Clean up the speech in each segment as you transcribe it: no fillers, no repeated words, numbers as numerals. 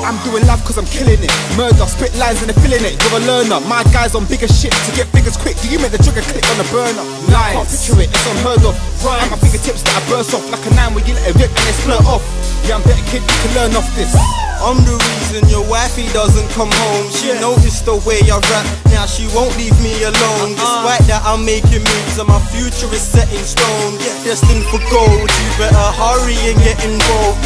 I'm doing love cause I'm killing it. Murder, spit lines and they're feeling it. You're a learner, my guys on bigger shit. To get figures quick, do you make the trigger click on the burner? Nice. Can't picture it, it's unheard of. Right. And my fingertips that I burst off like a 9 where you let it rip and they split off. Yeah, I'm better kid, you can learn off this. I'm the reason your wifey doesn't come home. She noticed the way I rap, now she won't leave me alone. Despite that I'm making moves and my future is set in stone. Destined for gold, you better hurry and get involved.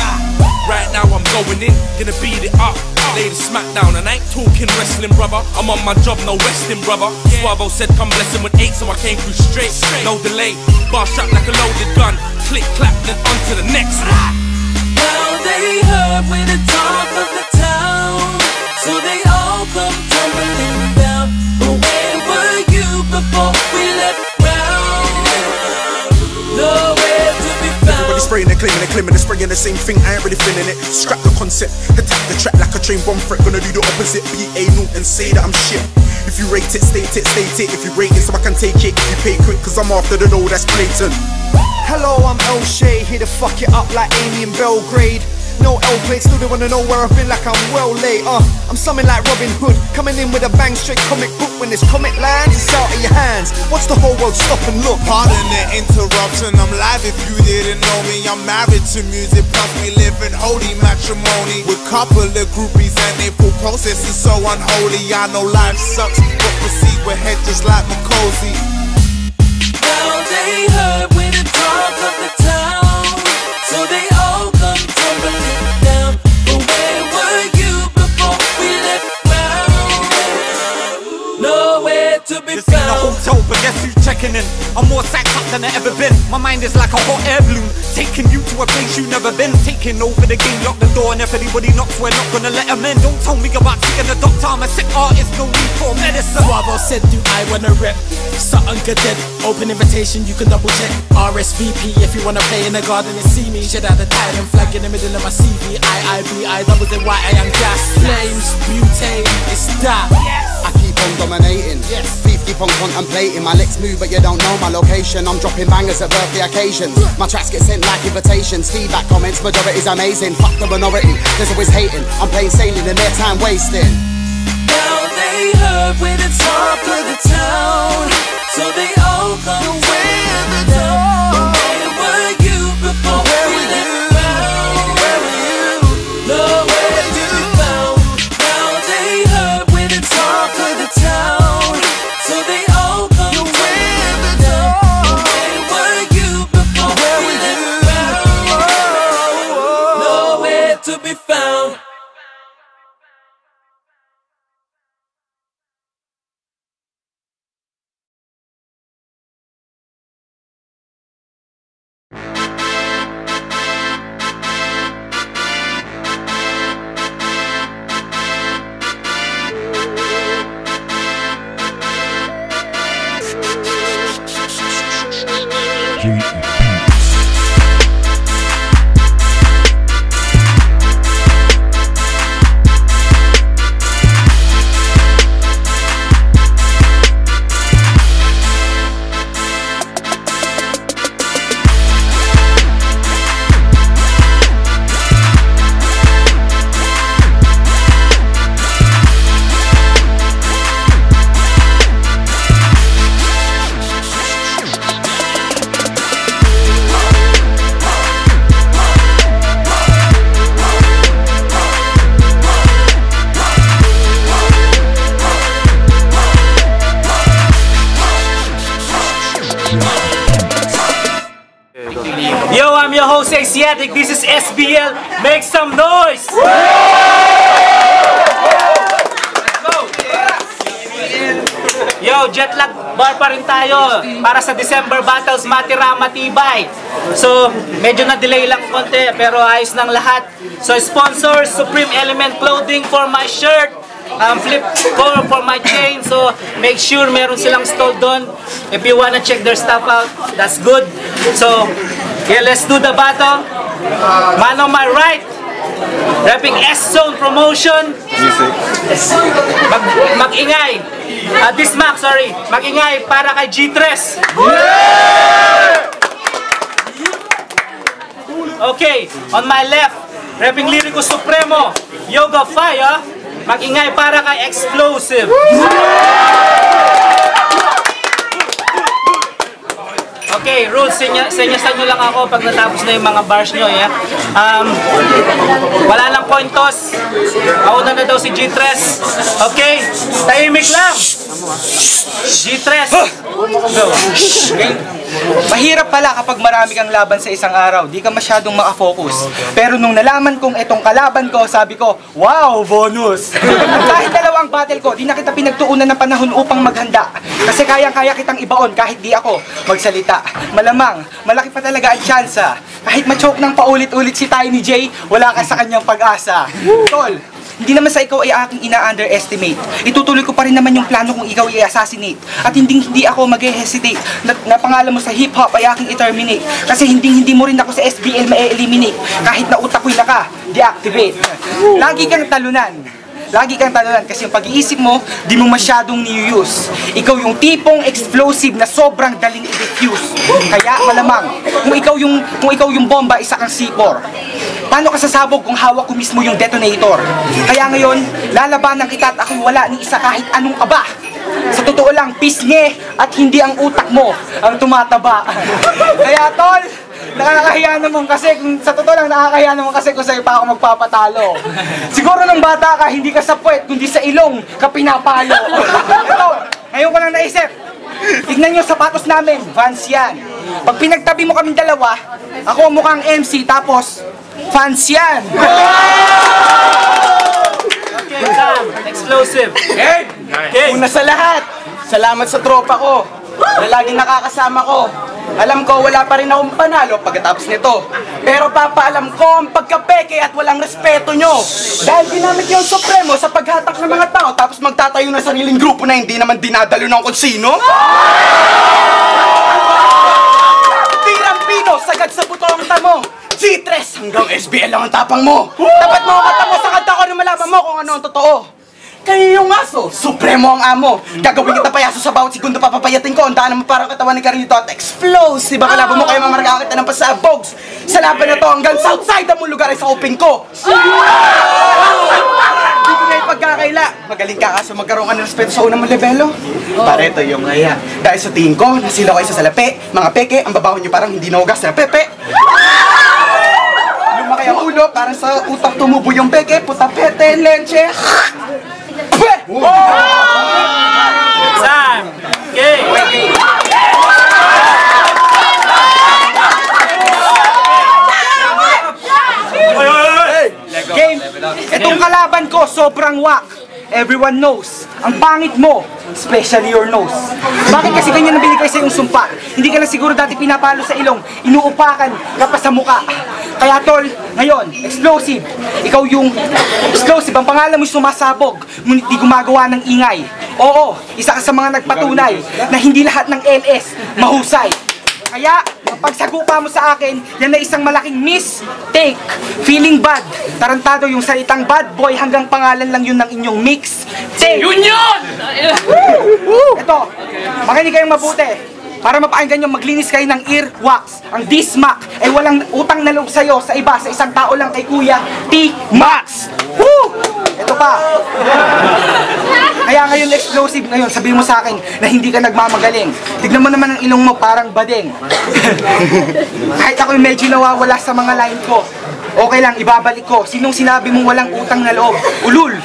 Right now I'm going in, gonna beat it up. Lay the smack down and I ain't talking wrestling, brother. I'm on my job, no resting, brother. Suavo said come blessing with 8, so I came through straight. No delay, bar shot like a loaded gun. Click, clap, then on to the next. Now they heard we're the talk of the town, so they all come tumbling down. But where were you before we left ground? Nowhere to be found. Everybody spraying and claiming they're spraying the same thing, I ain't really feeling it. Scrap the concept, attack the track like a train bomb threat. Gonna do the opposite, B.A. Newton, say that I'm shit. If you rate it, state it, state it. If you rate it so I can take it, if you pay quick, cause I'm after the dough, that's blatant. Hello, I'm El Shay, here to fuck it up like Amy in Belgrade. No L plate, still they wanna know where I've been like I'm well late. I'm something like Robin Hood, coming in with a bang, straight comic book. When this comic lands, it's out of your hands. Watch the whole world stop and look. Pardon the interruption, I'm live if you didn't know me. I'm married to music, plus we live in holy matrimony. With couple of groupies and they full process is so unholy. I know life sucks, but proceed with head just like Makosi. Now they heard we're the talk of the town, so they all come tumbling down. But where were you before we left ground? Nowhere to be This ain't a found. hotel, but guess who's checking in? I'm more sacked up than I ever been. My mind is like a hot air balloon, taking you to a place you've never been. Taking over the game, lock the door, and if anybody knocks, we're not gonna let them in. Don't tell me about seeing a doctor, I'm a sick artist, no need for medicine. Suavo said, do I wanna rep? Something good then, open invitation, you can double check. RSVP if you wanna play in the garden and see me. Should have the title flag in the middle of my CV. I double the Y, I am gas. Flames, butane, it's that. I keep on dominating, thief keep on contemplating. My licks move but you don't know my location. I'm dropping bangers at birthday occasions. My tracks get sent like invitations. Feedback comments, majority's amazing. Fuck the minority, there's always hating. I'm plain sailing and their time wasting. Now they heard we're the talk of the town, so they all come tumbling down. But where were you before we left ground? Nowhere to be found. Now they heard we're the talk of the town, so they all come tumbling down. But where were you before we left ground? Nowhere to be found. Yo, I'm your host Asiatic, this is SBL, make some noise! Yo, Jetlag bar pa rin tayo para sa December Battles Matira Matibay. So, medyo na-delay lang konti pero ayos ng lahat. So, sponsors, Supreme Element Clothing for my shirt, Flip Core for my chain. So, make sure meron silang stall doon. If you wanna check their stuff out, that's good. So, yeah, let's do the battle. Man on my right, rapping S-Zone Promotion. Music. Mag-ingay. This Mac, sorry. Mag-ingay para kay G3. Okay, on my left, rapping Lyrico Supremo. Yoga Fire, mag-ingay para kay Explosive. Okay, rules, senyasan nyo lang ako pag natapos na yung mga bars nyo, yeah? Wala lang coin toss. Mauna na daw si G3. Okay, tahimik lang. G3. Go. Okay. Mahirap pala kapag marami kang laban sa isang araw, di ka masyadong makafocus. Pero nung nalaman kong itong kalaban ko, sabi ko, wow, bonus! Kahit dalawang battle ko, di na kita pinagtuunan ng panahon upang maghanda. Kasi kayang-kaya kitang ibaon kahit di ako magsalita. Malamang, malaki pa talaga ang tsansa. Kahit ma-choke ng paulit-ulit si Tiny J, wala ka sa kanyang pag-asa. Tol, hindi naman sa ikaw ay aking ina-underestimate. Itutuloy ko pa rin naman yung plano kung ikaw i-assassinate. At hindi ako mag-hesitate na pangalan mo sa hip-hop ay aking i-terminate. Kasi hindi mo rin ako sa SBL ma-eliminate. Kahit na utak ko'y naka-deactivate. Lagi kang talunan. Lagi kang talunan kasi yung pag-iisip mo, di mo masyadong ni-use. Ikaw yung tipong explosive na sobrang daling i-diffuse. Kaya malamang, kung ikaw yung bomba, isa kang C4. Paano ka sasabog kung hawak ko mismo yung detonator? Kaya ngayon, lalabanan kita at ako'y wala ni isa kahit anong aba. Sa totoo lang, pisngi at hindi ang utak mo ang tumataba. Kaya tol, nakakahiya naman kasi, sa totoo lang nakakahiya naman kasi kung sa'yo pa ako magpapatalo. Siguro nung bata ka, hindi ka sa puwet, kundi sa ilong ka pinapalo. Ito, ngayon ko lang naisip, tignan nyo sapatos namin, Vans yan. Pag pinagtabi mo kaming dalawa, ako mukhang MC, tapos fans yan. Okay, Sam, Explosive. Okay. Una sa lahat, salamat sa tropa ko na laging nakakasama ko. Alam ko wala pa rin akong panalo pagkatapos nito. Pero papaalam ko ang pagkapeke at walang respeto nyo. Dahil ginamit yung Supremo sa paghatak ng mga tao tapos magtatayo ng sariling grupo na hindi naman dinadalo ng kung sino. Tirang Pino, sagad sa buto ang tamo. G3 hanggang SBL lang ang tapang mo. Dapat mo kata mo sa kanta ko na malaman mo kung ano ang totoo. Kayo yung aso, Supremo ang amo. Gagawin kita payaso sa bawat segundo, papapayatin ko. Ang daan mo parang katawan ni Carlito at explosive. Baka laban mo kayo mamarga kita ng pasabogs. Sa laban na to hanggang southside ang mong lugar ay sa uping ko. Hindi ko na ipagkakaila. Magaling ka kaso magkaroon ka ng respeto sa unang levelo. Para ito yung ngaya. Dahil sa tingin ko, nasilo kayo sa salapi. Mga peke, ang babaho nyo parang hindi nahugas na pepe. Lumaki ang ulo, parang sa utak tumubo yung peke. Puta pete, leche. Sam, okay. Game, itong kalaban ko sobrang wak. Everyone knows. Ang pangit mo, especially your nose. Bakit kasi ganyan ang binigay sa iyong sumpa? Hindi ka na siguro dati pinapalo sa ilong, inuupakan ka pa sa muka. Kaya tol, ngayon, explosive. Ikaw yung explosive, ang pangalan mo sumasabog, ngunit di gumagawa ng ingay. Oo, isa ka sa mga nagpatunay na hindi lahat ng LS mahusay. Kaya, ang pagsagupa mo sa akin, yan ay isang malaking mistake. Feeling bad. Tarantado yung salitang bad boy hanggang pangalan lang yun ng inyong mix. Yun yun! Ito, makinig kayong mabuti. Para mapakinggan nyo, maglinis kayo ng earwax. Ang Dismac ay walang utang na loob sa'yo sa iba, sa isang tao lang kay Kuya T-Max. Woo! Ito pa. Kaya ngayon explosive ngayon, sabihin mo sa akin na hindi ka nagmamagaling. Tignan mo naman ang ilong mo, parang badeng. Kahit ako'y medyo nawawala sa mga line ko, okay lang, ibabalik ko. Sinong sinabi mong walang utang na loob? Ulul!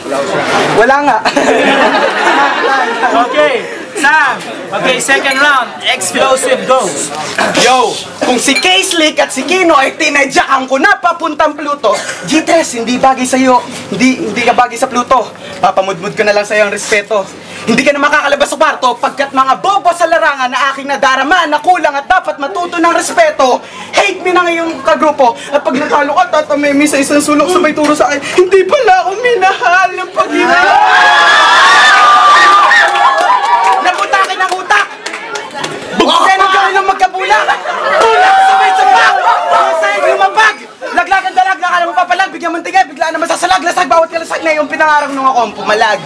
Wala nga. Okay, Sam. Okay, second round. Explosive, go. Yo, kung si K-Slick at si Kino ay tinadyakan ko na papuntang Pluto, G3, hindi bagay sa'yo. Hindi ka bagay sa Pluto. Papamudmud ko na lang sa'yo ang respeto. Hindi ka na makakalabas sa kwarto pagkat mga bobo sa larangan na aking nadarama na kulang at dapat matuto ng respeto. Hate me na ngayong kagrupo. At pag natalo ka, tatamemi sa isang sulok sabay turo sa akin, hindi pala ako minahal ng pag-ibig. Nagutakin ang utak! Buksan ang gawin ng magkabulak! Bulak sabay sa bag! Sa'yo lumabag! Laglagan dalag, nakala mo papalag, bigyan mong tingay, biglaan naman sasalag, lasag, bawat kalasag na yung pinangarap nung ako ang pumalag.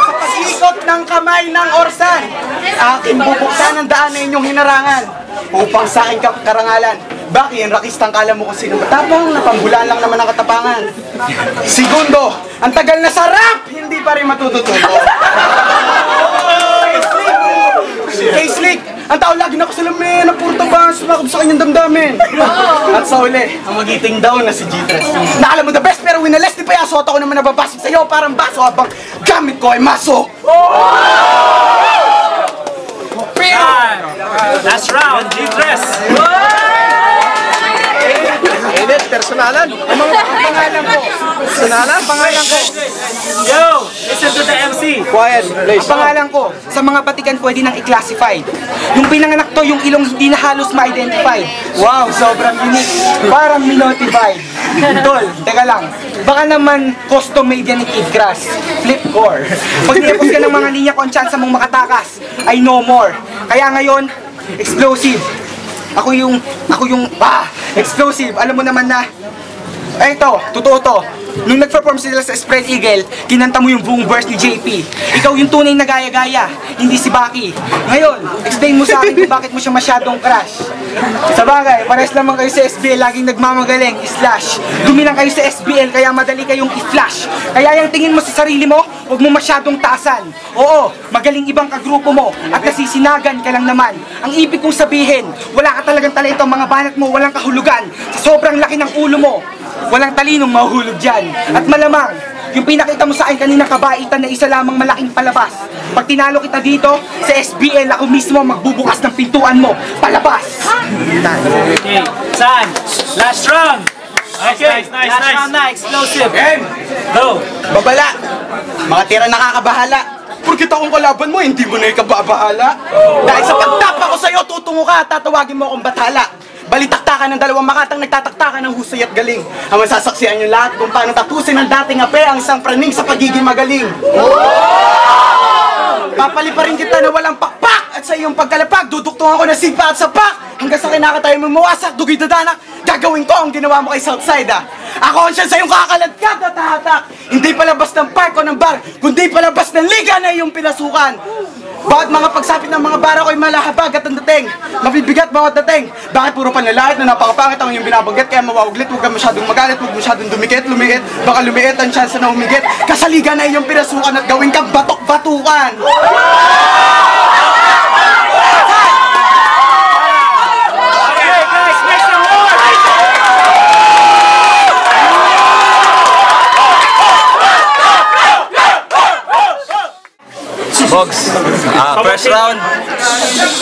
Sa pag-ikot ng kamay ng orsan, aking bubuksan ang daan na inyong hinarangan upang sa aking karangalan. Baki, ang rakistang kala mo kung sino matapang, napambulaan lang naman ang katapangan. Segundo, ang tagal na sarap, hindi pa rin matutututo. Hey Slick, ang tao lagi na kasalamin, ang puro tabangan, sumakab sa kanyang damdamin. At sa uli, ang magiting daw na si G3. Nakala mo the best pero winales ni Payaso at ako naman nababasig sa'yo parang baso habang gamit ko ay maso. Last round, G3. Edit, personalan. Ang mga pangalan ko. Personalan, pangalan ko. Yo, listen to the MC. Quiet, please. Ang pangalan ko, sa mga batikan pwede nang i-classify. Yung pinanganak to, yung ilong hindi na halos ma-identify. Wow, sobrang unique. Parang minotified. Tol, teka lang. Baka naman custom made yan ni Kid Grass. Flip core. Pag nilapos ka ng mga linya kung ang chance mong makatakas, ay no more. Kaya ngayon, explosive. Ako yung, explosive. Alam mo naman na, ito, totoo to. Nung nag-perform sila sa Spread Eagle, kinanta mo yung buong verse ni JP. Ikaw yung tunay na gaya-gaya, hindi si Baki. Ngayon, explain mo sa akin kung bakit mo siya masyadong crush. Sa bagay, pares naman kayo sa SBL, laging nagmamagaling, slash. Dumi lang kayo sa SBL, kaya madali kayong i-flash. Kaya yung tingin mo sa sarili mo, huwag mo masyadong taasan. Oo, magaling ibang kagrupo mo, at nasisinagan ka lang naman. Ang ibig kong sabihin, wala ka talagang talento, mga banat mo, walang kahulugan. Sa sobrang laki ng ulo mo, walang talinong mahuhulog dyan. At malamang, yung pinakita mo sa akin kanina kabaitan na isa lamang malaking palabas. Pag tinalo kita dito, sa SBL ako mismo magbubukas ng pintuan mo, palabas! Okay, San, last round. Okay, last round na, explosive. Game! Go! Babala! Mga tira nakakabahala. Porkit akong kalaban mo, hindi mo na ikababahala. Dahil sa pagtapa ko sa'yo, tutungo ka at tatawagin mo akong bathala. Balitaktakan ng dalawang makatang nagtataktakan ng husay at galing. Ang masasaksihan nyo lahat kung paano tapusin ang dating ape ang isang praning sa pagiging magaling. Papaliparin kita na walang pakpak at sa iyong pagkalapag, duduktungan ko na sipa at sapak. Hanggang sa kinakatayo mo mawasak, dugi dadanak, gagawin ko ang ginawa mo kay Southside. Ako ang siya sa iyong kakaladkad at hahatak. Hindi palabas ng park o ng bar, kundi palabas ng liga na iyong pinasukan. Bawat mga pagsapit ng mga bara ko'y malahabag at ang dating. Mabibigat bawat dating. Bakit puro panlalait na napakapangit ang iyong binabanggit? Kaya mawawaglit, huwag ka masyadong magalit, huwag masyadong lumiit. Baka lumiit ang chance na humigit. Kasaligan na iyong pinasukan at gawin kang batok-batukan. Bogs, first round,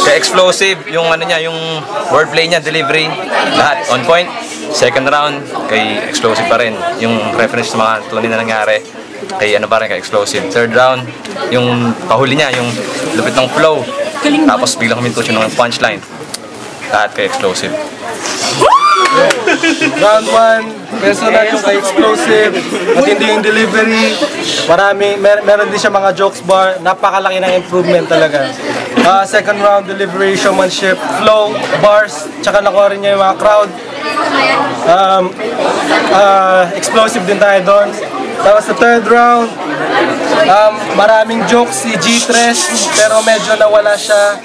kay Explosive, yung ano niya, yung wordplay niya, delivery, lahat on point. Second round, kay Explosive pa rin, yung reference sa mga tunay na nangyari, kay ano pa rin, kay Explosive. Third round, yung pahuli niya, yung lupit ng flow, tapos biglang huminto siya ng punchline, lahat kay Explosive. Round 1, personal yung kay Explosive, matindi yung delivery, meron din siya mga jokes bar, napakalaki ng improvement talaga. Second round, delivery, showmanship, flow, bars, tsaka nakuha rin niya yung mga crowd. Explosive din tayo doon. Tapos sa third round, maraming jokes si G3, pero medyo nawala siya.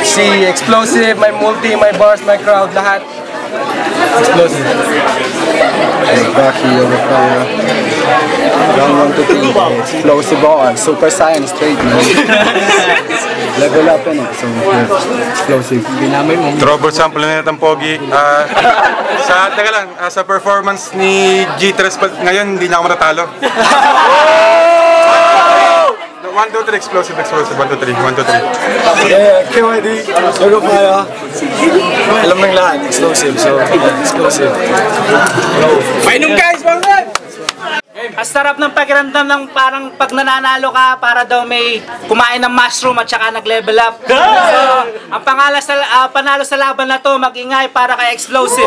Si Explosive, may multi, may bars, may crowd, lahat. Explosive. Baki over fire. Round 1 to 3. Explosive on. Super Saiyan straight, man. Level up yun eh. So, explosive. Binamay mo. Trouble sample na natin pogi. Teka lang, sa performance ni G3 ngayon, hindi na ako matatalo. 1, 2, 3, explosive, 1, 2, 3, 1, 2, 3. Yeah, KYD, over fire. Alam ng lahat, explosive. So, explosive. Painom guys, mga Ang sarap ng pakiramdam ng parang pag nananalo ka, para daw may kumain ng mushroom at saka nag-level up. So, ang panalo sa laban na to, mag-ingay para kay Explosive.